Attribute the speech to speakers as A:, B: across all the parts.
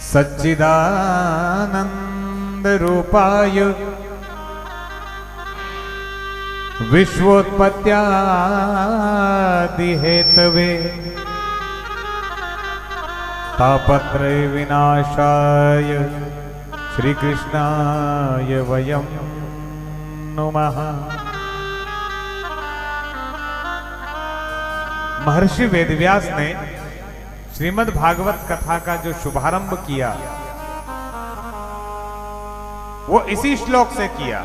A: सच्चिदानंद रूपाय विश्वोत्पत्त्यादि Hathaway तापत्रय विनाशाय श्री कृष्णाय वयं नुमः। महर्षि वेदव्यास ने श्रीमद् भागवत कथा का जो शुभारंभ किया वो इसी श्लोक से किया।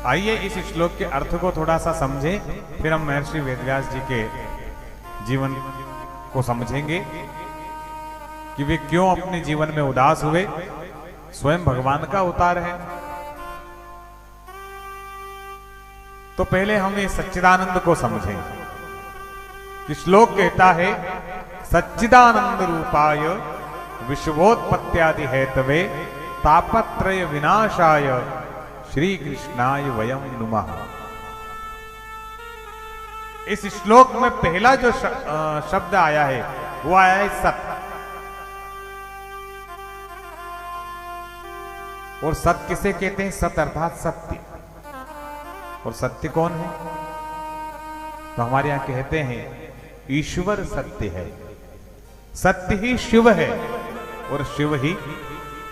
A: आइए इस श्लोक के अर्थ को थोड़ा सा समझें, फिर हम महर्षि वेदव्यास जी के जीवन को समझेंगे कि वे क्यों अपने जीवन में उदास हुए। स्वयं भगवान का अवतार है। तो पहले हम इस सच्चिदानंद को समझें कि श्लोक कहता है सच्चिदानंद रूपाय विश्वोत्पत्त्यादि हेतवे तापत्रय विनाशाय श्री कृष्णाय वयं नुमः। इस श्लोक में पहला जो शब्द आया है वो आया है सत्य। और सत्य किसे कहते हैं? सत्य अर्थात सत्य। और सत्य कौन है? तो हमारे यहां कहते हैं ईश्वर सत्य है। सत्य ही शिव है और शिव ही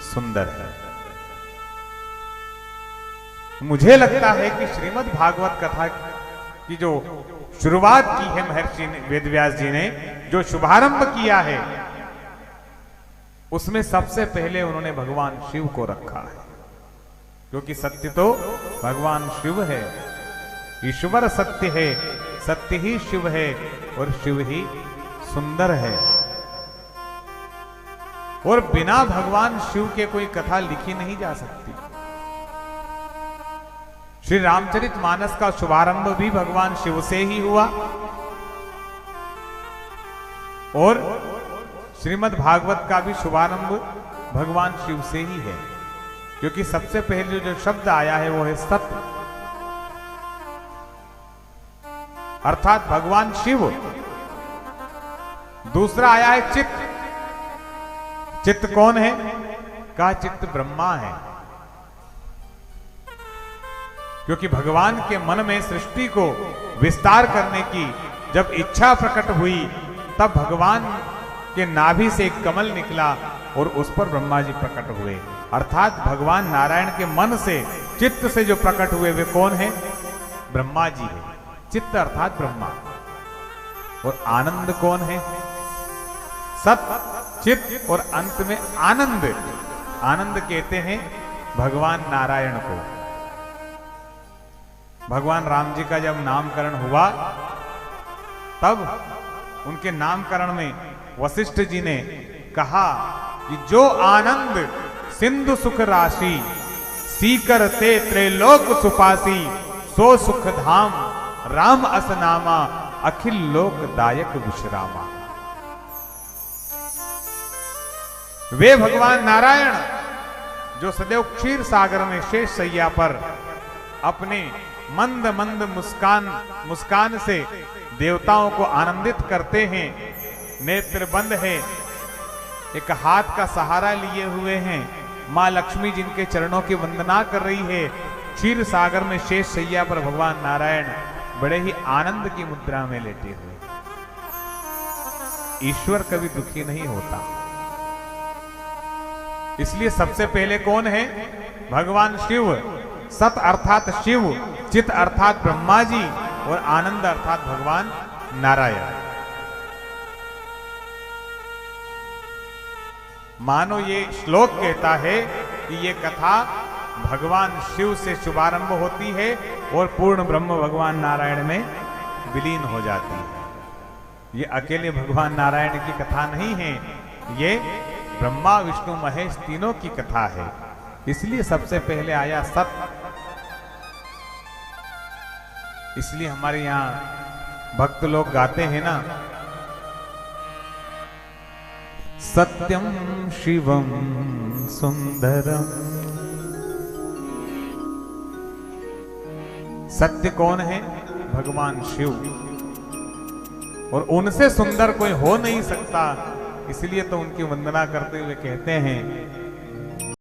A: सुंदर है। मुझे लगता है कि श्रीमद् भागवत कथा की जो शुरुआत की है महर्षि वेदव्यास जी ने, जो शुभारंभ किया है, उसमें सबसे पहले उन्होंने भगवान शिव को रखा है, क्योंकि सत्य तो भगवान शिव है। ईश्वर सत्य है, सत्य ही शिव है और शिव ही सुंदर है। और बिना भगवान शिव के कोई कथा लिखी नहीं जा सकती। श्री रामचरितमानस का शुभारंभ भी भगवान शिव से ही हुआ और श्रीमद् भागवत का भी शुभारंभ भगवान शिव से ही है, क्योंकि सबसे पहले जो शब्द आया है वो है सत्य, अर्थात भगवान शिव। दूसरा आया है चित्त। चित्त कौन है? कहा चित्त ब्रह्मा है, क्योंकि भगवान के मन में सृष्टि को विस्तार करने की जब इच्छा प्रकट हुई तब भगवान के नाभि से एक कमल निकला और उस पर ब्रह्मा जी प्रकट हुए। अर्थात भगवान नारायण के मन से, चित्त से जो प्रकट हुए वे कौन है? ब्रह्मा जी है। चित्त अर्थात ब्रह्मा। और आनंद कौन है? सत्य, चित्त और अंत में आनंद। आनंद कहते हैं भगवान नारायण को। भगवान राम जी का जब नामकरण हुआ तब उनके नामकरण में वशिष्ठ जी ने कहा कि जो आनंद सिंधु सुख राशि सीकर ते त्रैलोक सुपासी सो सुख धाम राम असनामा अखिल लोक दायक विश्रामा। वे भगवान नारायण जो सदैव क्षीर सागर में शेष सैया पर अपने मंद मंद मुस्कान से देवताओं को आनंदित करते हैं, नेत्र बंद है, एक हाथ का सहारा लिए हुए हैं, मां लक्ष्मी जिनके चरणों की वंदना कर रही है, क्षीर सागर में शेष सैया पर भगवान नारायण बड़े ही आनंद की मुद्रा में लेटे हुए। ईश्वर कभी दुखी नहीं होता, इसलिए सबसे पहले कौन है? भगवान शिव। सत अर्थात शिव, चित अर्थात ब्रह्मा जी और आनंद अर्थात भगवान नारायण। मानो ये श्लोक कहता है कि ये कथा भगवान शिव से शुभारंभ होती है और पूर्ण ब्रह्म भगवान नारायण में विलीन हो जाती है। ये अकेले भगवान नारायण की कथा नहीं है, ये ब्रह्मा विष्णु महेश तीनों की कथा है। इसलिए सबसे पहले आया सत्य। इसलिए हमारे यहाँ भक्त लोग गाते हैं ना, सत्यम शिवम सुंदरम। सत्य कौन है? भगवान शिव। और उनसे सुंदर कोई हो नहीं सकता इसलिए तो उनकी वंदना करते हुए कहते हैं